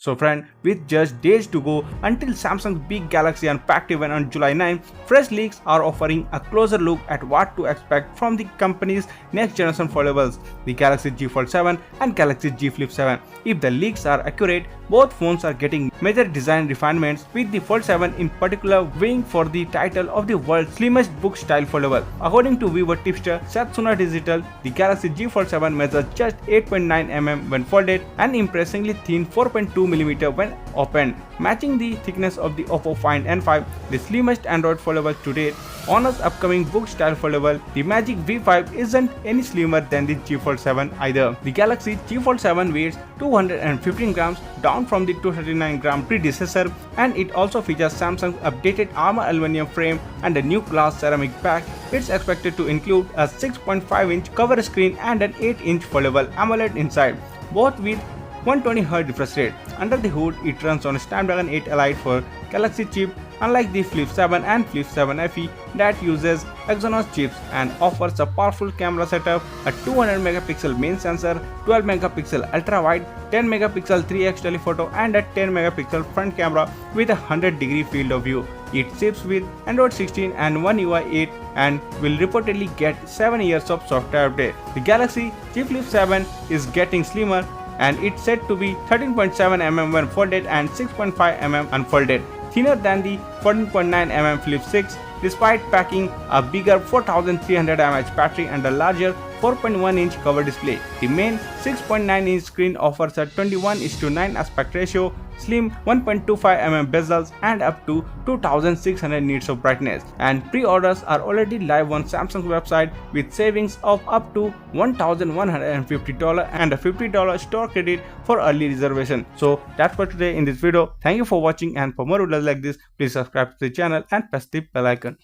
So friend, with just days to go until Samsung's big Galaxy Unpacked event on July 9, fresh leaks are offering a closer look at what to expect from the company's next generation foldables, the Galaxy G Fold 7 and Galaxy G Flip 7. If the leaks are accurate, both phones are getting major design refinements, with the Fold 7 in particular vying for the title of the world's slimmest book-style foldable. According to Vivo tipster Satsuna Digital, the Galaxy G Fold 7 measures just 8.9 mm when folded and impressively thin 4.2 mm when opened, matching the thickness of the Oppo Find N5, the slimmest Android foldable to date. Honor's upcoming book-style foldable, the Magic V5, isn't any slimmer than the G Fold 7 either. The Galaxy G Fold 7 weighs 215 grams, down from the 239 gram predecessor, and it also features Samsung's updated armor aluminum frame and a new glass ceramic back. It's expected to include a 6.5-inch cover screen and an 8-inch foldable AMOLED inside, both with 120Hz refresh rate. Under the hood, it runs on a Snapdragon 8 Elite for Galaxy chip, unlike the Flip 7 and Flip 7 FE that uses Exynos chips, and offers a powerful camera setup, a 200 megapixel main sensor, 12 megapixel ultra wide, 10 megapixel 3x telephoto, and a 10 megapixel front camera with a 100-degree field of view. It ships with Android 16 and One UI 8 and will reportedly get 7 years of software update. The Galaxy G Flip 7 is getting slimmer, and it's said to be 13.7 mm when folded and 6.5 mm unfolded, thinner than the 14.9 mm Flip 6, despite packing a bigger 4300 mAh battery and a larger 4.1-inch cover display. The main 6.9-inch screen offers a 21:9 aspect ratio, slim 1.25 mm bezels, and up to 2600 nits of brightness. And pre-orders are already live on Samsung's website with savings of up to $1,150 and a $50 store credit for early reservation. So that's for today in this video. Thank you for watching, and for more videos like this, please subscribe to the channel and press the bell icon.